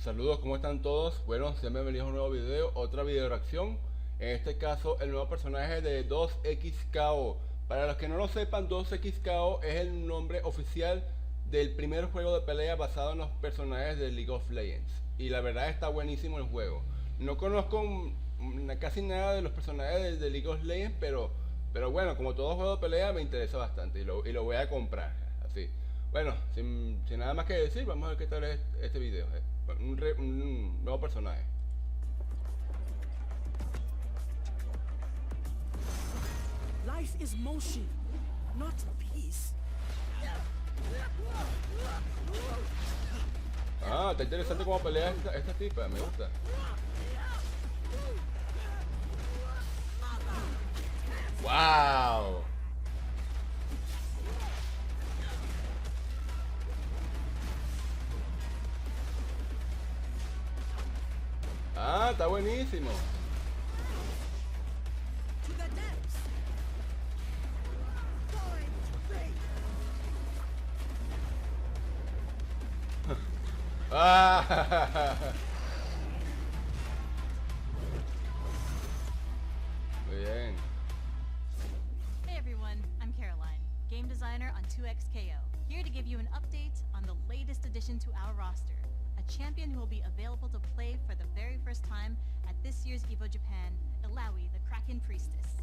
Saludos, ¿cómo están todos? Bueno, sean bienvenidos a un nuevo video, otra video reacción. En este caso, el nuevo personaje de 2XKO. Para los que no lo sepan, 2XKO es el nombre oficial del primer juego de pelea basado en los personajes de League of Legends. Y la verdad está buenísimo el juego. No conozco casi nada de los personajes de League of Legends, pero bueno, como todo juego de pelea me interesa bastante y lo voy a comprar. Así. Bueno, sin nada más que decir, vamos a ver qué tal es este video. Un nuevo personaje. Life is motion, not peace. Ah, está interesante cómo pelea esta tipa, me gusta. ¡Wow! Ah, está buenísimo. To the depths. Ah, muy bien. Hey everyone, I'm Caroline, game designer on 2XKO, here to give you an update on the latest addition to our roster, a champion who will be available to play for the very first time at this year's EVO Japan, Illaoi, the Kraken Priestess.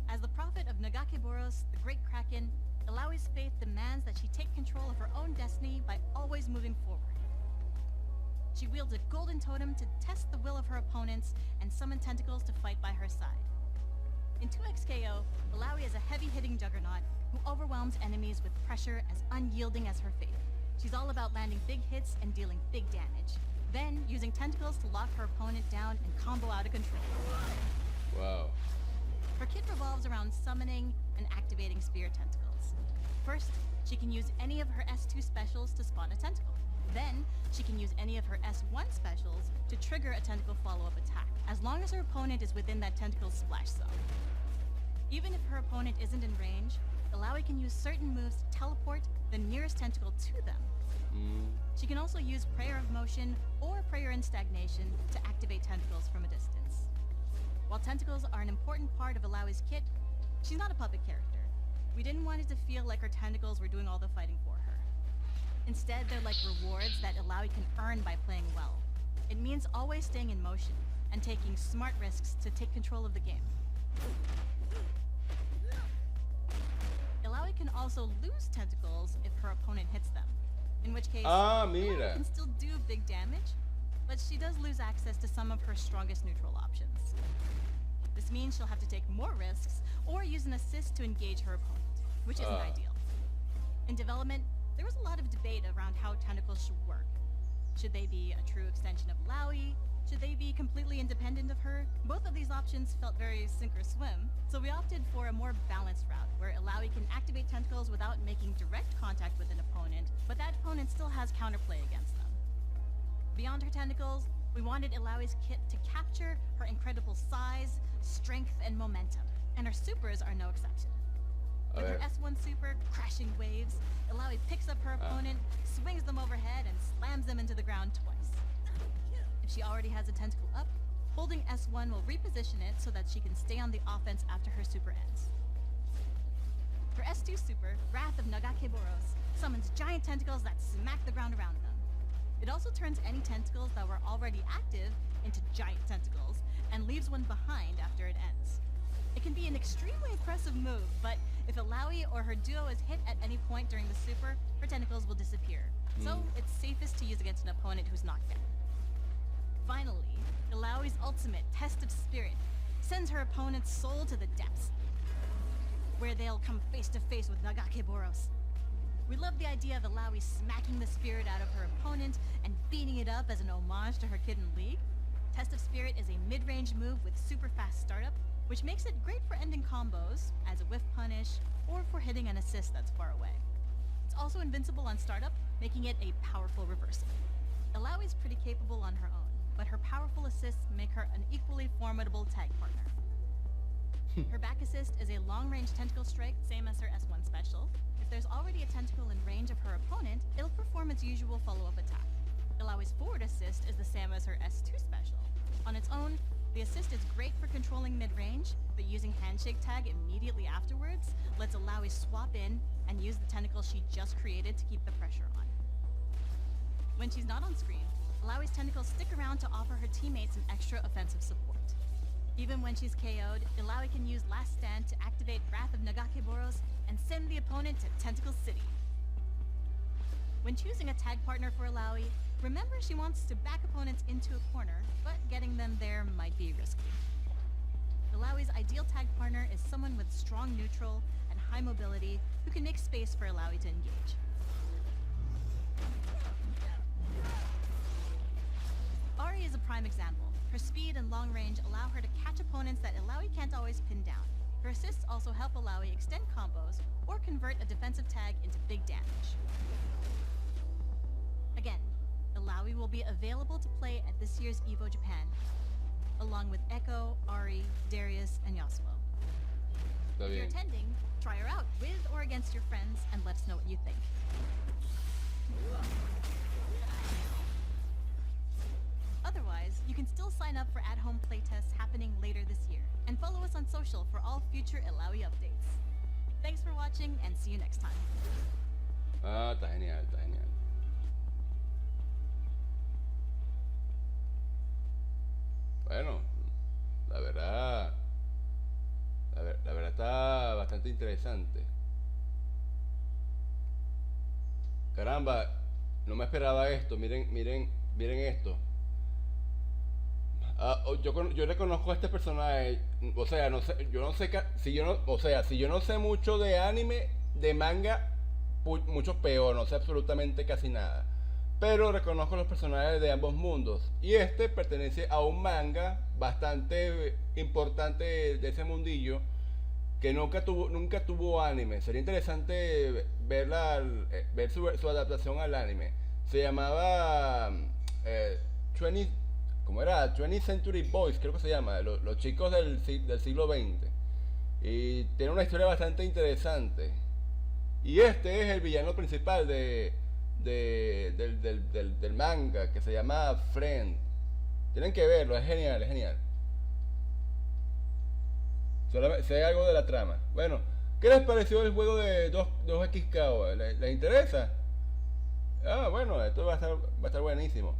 As the prophet of Nagakeboros, the great Kraken, Illaoi's faith demands that she take control of her own destiny by always moving forward. She wields a golden totem to test the will of her opponents and summon tentacles to fight by her side. In 2XKO, Illaoi is a heavy-hitting juggernaut who overwhelms enemies with pressure as unyielding as her faith. She's all about landing big hits and dealing big damage, then using tentacles to lock her opponent down and combo out of control. Wow. Her kit revolves around summoning and activating spear tentacles. First, she can use any of her S2 specials to spawn a tentacle. Then, she can use any of her S1 specials to trigger a tentacle follow-up attack, as long as her opponent is within that tentacle's splash zone. Even if her opponent isn't in range, Illaoi can use certain moves to teleport the nearest tentacle to them. She can also use Prayer of Motion or Prayer in Stagnation to activate tentacles from a distance. While tentacles are an important part of Illaoi's kit, she's not a puppet character. We didn't want it to feel like her tentacles were doing all the fighting for her. Instead, they're like rewards that Illaoi can earn by playing well. It means always staying in motion and taking smart risks to take control of the game. Illaoi can also lose tentacles if her opponent hits them, in which case Illaoi can still do big damage, but she does lose access to some of her strongest neutral options. This means she'll have to take more risks or use an assist to engage her opponent, which isn't ideal. In development, there was a lot of debate around how tentacles should work. Should they be a true extension of Illaoi? Should they be completely independent of her? Both of these options felt very sink or swim, so we opted for a more balanced route, where Illaoi can activate tentacles without making direct contact with an opponent, but that opponent still has counterplay against them. Beyond her tentacles, we wanted Illaoi's kit to capture her incredible size, strength, and momentum, and her supers are no exception. With her S1 super, Crashing Waves, Illaoi picks up her opponent, swings them overhead, and slams them into the ground twice. If she already has a tentacle up, holding S1 will reposition it so that she can stay on the offense after her super ends. Her S2 super, Wrath of Nagakeboros, summons giant tentacles that smack the ground around them. It also turns any tentacles that were already active into giant tentacles, and leaves one behind after it ends. It can be an extremely impressive move, but if Illaoi or her duo is hit at any point during the super, her tentacles will disappear. So it's safest to use against an opponent who's knocked down. Finally, Illaoi's ultimate, Test of Spirit, sends her opponent's soul to the depths, where they'll come face to face with Nagakeboros. We love the idea of Illaoi smacking the spirit out of her opponent and beating it up as an homage to her kid in League. Test of Spirit is a mid-range move with super fast startup, which makes it great for ending combos, as a whiff punish, or for hitting an assist that's far away. It's also invincible on startup, making it a powerful reversal. Illaoi is pretty capable on her own, but her powerful assists make her an equally formidable tag partner. Her back assist is a long-range tentacle strike, same as her S1 special. If there's already a tentacle in range of her opponent, it'll perform its usual follow-up attack. Illaoi's forward assist is the same as her S2 special. On its own, the assist is great for controlling mid-range, but using handshake tag immediately afterwards lets Illaoi swap in and use the tentacle she just created to keep the pressure on. When she's not on screen, Illaoi's tentacles stick around to offer her teammates an extra offensive support. Even when she's KO'd, Illaoi can use Last Stand to activate Wrath of Nagakeboros and send the opponent to Tentacle City. When choosing a tag partner for Illaoi, remember she wants to back opponents into a corner, but getting them there might be risky. Illaoi's ideal tag partner is someone with strong neutral and high mobility who can make space for Illaoi to engage. Ari is a prime example. Her speed and long range allow her to catch opponents that Illaoi can't always pin down. Her assists also help Illaoi extend combos or convert a defensive tag into big damage. Again, Illaoi will be available to play at this year's EVO Japan, along with Echo, Ari, Darius, and Yasuo. If you're attending, try her out with or against your friends and let us know what you think. Otherwise, you can still sign up for at-home playtests happening later this year, and follow us on social for all future Illaoi updates. Thanks for watching, and see you next time. Está genial, está genial. Bueno, la verdad está bastante interesante. Caramba, no me esperaba esto. Miren esto. Yo reconozco a este personaje. O sea, no sé, yo no sé si yo no sé mucho de anime, de manga, mucho peor, no sé absolutamente casi nada. Pero reconozco los personajes de ambos mundos. Y este pertenece a un manga bastante importante de ese mundillo, que nunca tuvo anime. Sería interesante ver su adaptación al anime. Se llamaba 20th Century Boys, creo que se llama, los chicos del siglo XX. Y tiene una historia bastante interesante. Y este es el villano principal del manga, que se llama Friend. Tienen que verlo, es genial, es genial. Sé algo de la trama. Bueno, ¿qué les pareció el juego de 2XKO? ¿Les interesa? Ah, bueno, esto va a estar buenísimo.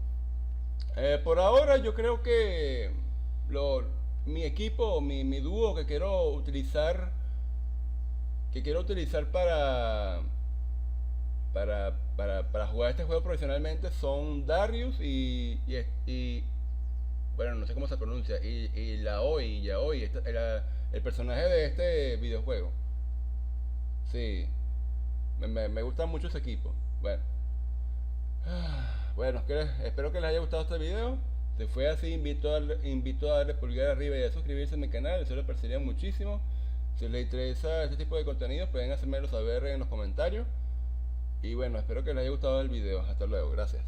Por ahora yo creo que mi equipo, mi dúo que quiero utilizar para jugar este juego profesionalmente son Darius y bueno, no sé cómo se pronuncia, Illaoi, el personaje de este videojuego. Sí, me gusta mucho ese equipo. Bueno, espero que les haya gustado este video. Si fue así, invito a darle pulgar arriba y a suscribirse a mi canal, eso les parecería muchísimo. Si les interesa este tipo de contenido, pueden hacérmelo saber en los comentarios. Y bueno, espero que les haya gustado el video. Hasta luego, gracias.